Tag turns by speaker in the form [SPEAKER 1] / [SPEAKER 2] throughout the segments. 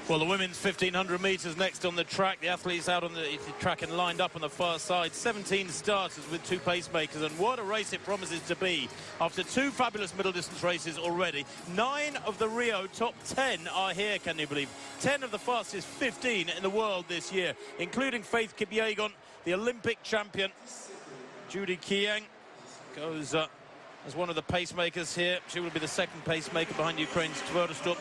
[SPEAKER 1] Well, the women's 1500 metres next on the track. The athletes out on the track and lined up on the far side. 17 starters with 2 pacemakers, and what a race it promises to be after 2 fabulous middle distance races already. 9 of the Rio top 10 are here, can you believe? 10 of the fastest 15 in the world this year, including Faith Kipyegon, the Olympic champion. Judy Kiang goes as one of the pacemakers here. She will be the second pacemaker behind Ukraine's Tverdostup.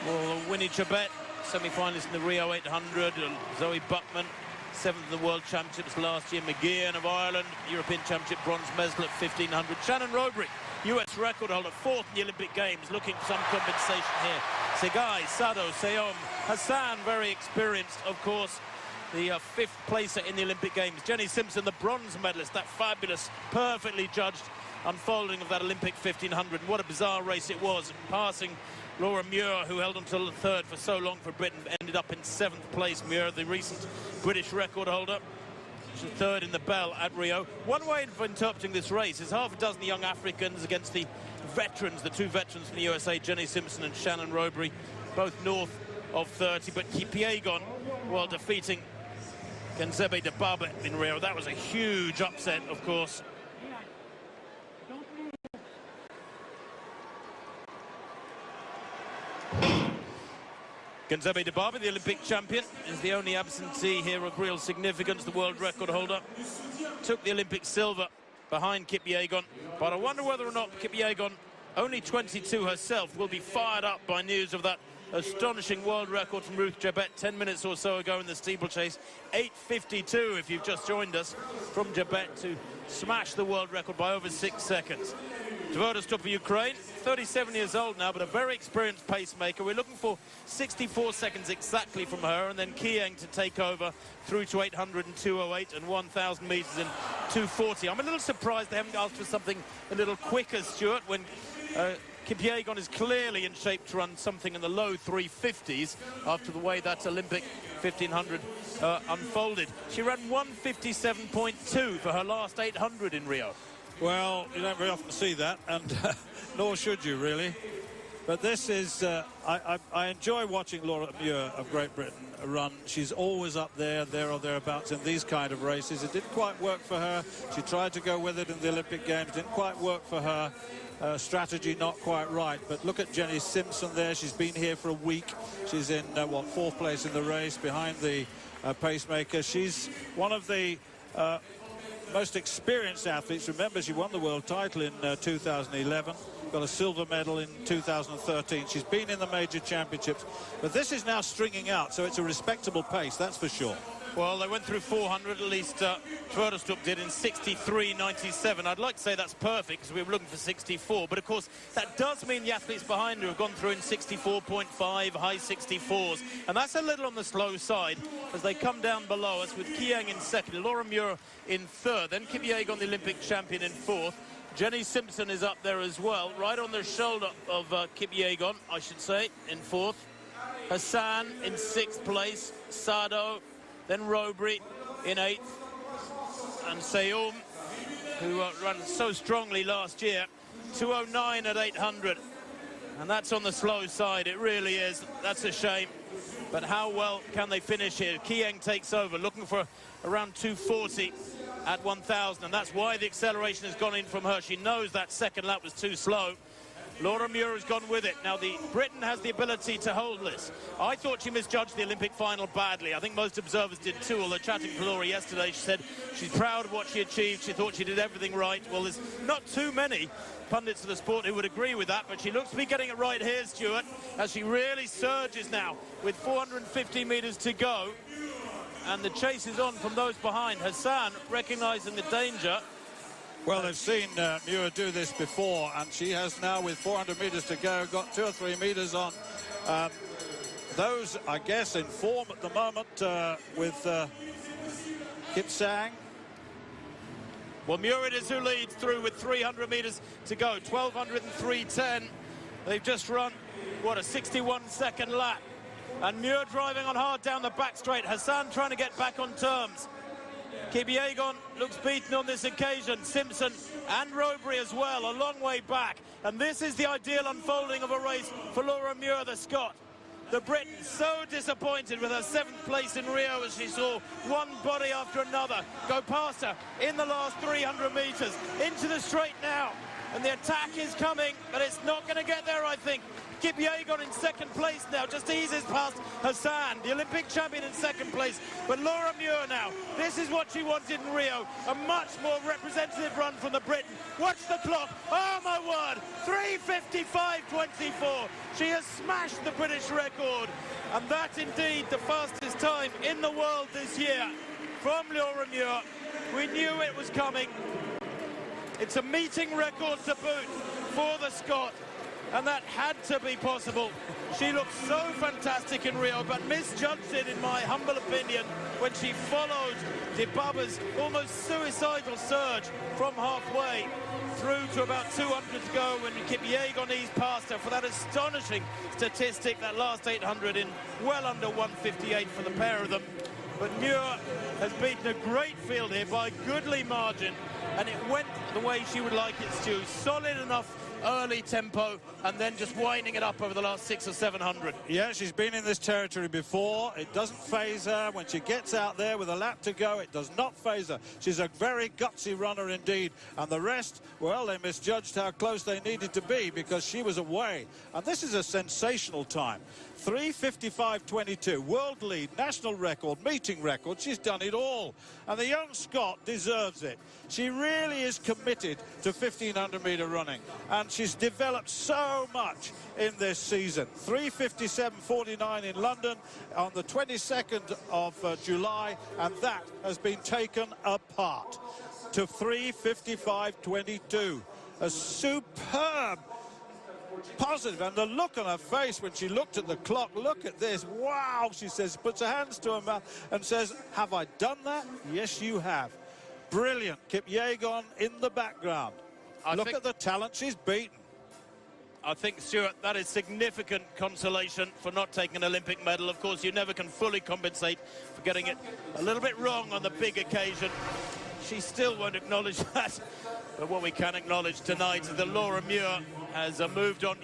[SPEAKER 1] Well, Winnie Chebet, semi-finalist in the Rio 800. Zoe Buckman, 7th in the World Championships last year. McGeehan of Ireland, European Championship bronze medal at 1500. Shannon Robury, US record holder, 4th in the Olympic Games, looking for some compensation here. Segai, Sado, Seom, Hassan, very experienced, of course. The 5th placer in the Olympic Games. Jenny Simpson, the bronze medalist, that fabulous, perfectly judged unfolding of that Olympic 1500. What a bizarre race it was, passing Laura Muir, who held until the 3rd for so long for Britain, ended up in 7th place. Muir, the recent British record holder. She's 3rd in the bell at Rio. One way of interpreting this race is half a dozen young Africans against the veterans, the 2 veterans from the USA, Jenny Simpson and Shannon Robury, both north of 30. But Kipyegon, while defeating Genzebe Dibaba in Rio, that was a huge upset, of course. Genzebe Dibaba, the Olympic champion, is the only absentee here of real significance. The world record holder took the Olympic silver behind Kipyegon. But I wonder whether or not Kipyegon, only 22 herself, will be fired up by news of that astonishing world record from Ruth Jabet 10 minutes or so ago in the steeplechase. 8:52 if you've just joined us, from Jabet to smash the world record by over 6 seconds. Tverdostup for Ukraine, 37 years old now, but a very experienced pacemaker. We're looking for 64 seconds exactly from her, and then Kiang to take over through to 800 in 2:08 and 1,000 metres in 2:40. I'm a little surprised they haven't asked for something a little quicker, Stuart, when Kipyegon is clearly in shape to run something in the low 350s after the way that Olympic 1500 unfolded. She ran 1:57.2 for her last 800 in Rio.
[SPEAKER 2] Well, you don't very often see that, and nor should you, really. But this is, I enjoy watching Laura Muir of Great Britain run. She's always up there or thereabouts in these kind of races. It didn't quite work for her. She tried to go with it in the Olympic Games. Didn't quite work for her. Strategy not quite right. But look at Jenny Simpson there. She's been here for a week. She's in, 4th place in the race behind the pacemaker. She's one of the most experienced athletes. Remember, she won the world title in 2011, got a silver medal in 2013. She's been in the major championships, but this is now stringing out, so it's a respectable pace, that's for sure.
[SPEAKER 1] Well, they went through 400, at least Tverdostup did, in 63.97. I'd like to say that's perfect, because we were looking for 64, but of course that does mean the athletes behind her have gone through in 64.5, high 64s, and that's a little on the slow side as they come down below us, with Kiang in 2nd, Laura Muir in 3rd, then Kipyegon, the Olympic champion, in 4th. Jenny Simpson is up there as well, right on the shoulder of Kipyegon, I should say, in 4th. Hassan in 6th place, Sado, then Robury in 8th, and Seyoum, who ran so strongly last year, 2:09 at 800, and that's on the slow side. It really is. That's a shame. But how well can they finish here? Kiang takes over, looking for around 2:40 at 1,000, and that's why the acceleration has gone in from her. She knows that second lap was too slow. Laura Muir has gone with it. Now, Britain has the ability to hold this. I thought she misjudged the Olympic final badly. I think most observers did too, although chatting to Laura yesterday, she said she's proud of what she achieved. She thought she did everything right. Well, there's not too many pundits of the sport who would agree with that, but she looks to be getting it right here, Stuart, as she really surges now with 450 metres to go. And the chase is on from those behind. Hassan, recognising the danger.
[SPEAKER 2] Well, they've seen Muir do this before, and she has now, with 400 metres to go, got 2 or 3 metres on. Those, I guess, in form at the moment with Kip Sang.
[SPEAKER 1] Well, Muir it is who leads through with 300 metres to go, 1,200 and 3:10. They've just run, what, a 61-second lap. And Muir driving on hard down the back straight. Hassan trying to get back on terms. Kipyegon looks beaten on this occasion. Simpson and Robury as well, a long way back. And this is the ideal unfolding of a race for Laura Muir, the Scot. The Briton so disappointed with her 7th place in Rio as she saw one body after another go past her in the last 300 metres. Into the straight now, and the attack is coming, but it's not going to get there, I think. Kipyegon in 2nd place now, just eases past Hassan, the Olympic champion, in 2nd place. But Laura Muir now, this is what she wanted in Rio, a much more representative run from the Briton. Watch the clock, oh my word, 3:55.24. She has smashed the British record, and that's indeed the fastest time in the world this year from Laura Muir. We knew it was coming. It's a meeting record to boot for the Scot, and that had to be possible. She looked so fantastic in Rio, but misjudged it, in my humble opinion, when she followed Dibaba's almost suicidal surge from halfway through to about 200 to go, when Kipyegon eased past her for that astonishing statistic, that last 800 in well under 1:58 for the pair of them. But Muir has beaten a great field here by a goodly margin, and it went the way she would like it to. Solid enough early tempo, and then just winding it up over the last 600 or 700.
[SPEAKER 2] Yeah, she's been in this territory before. It doesn't faze her. When she gets out there with a lap to go, it does not faze her. She's a very gutsy runner indeed. And the rest, well, they misjudged how close they needed to be because she was away. And this is a sensational time. 3:55.22, world lead, national record, meeting record. She's done it all. And the young Scot deserves it. She really is committed to 1,500-metre running. And she's developed so much in this season. 3:57.49 in London on the 22nd of July. And that has been taken apart to 3:55.22. A superb positive, and the look on her face when she looked at the clock, look at this, wow, she says, puts her hands to her mouth and says, have I done that? Yes, you have. Brilliant. Kipyegon in the background. Look at the talent she's beaten.
[SPEAKER 1] I think, Stuart, that is significant consolation for not taking an Olympic medal. Of course, you never can fully compensate for getting it a little bit wrong on the big occasion. She still won't acknowledge that. But what we can acknowledge tonight is that Laura Muir has moved on.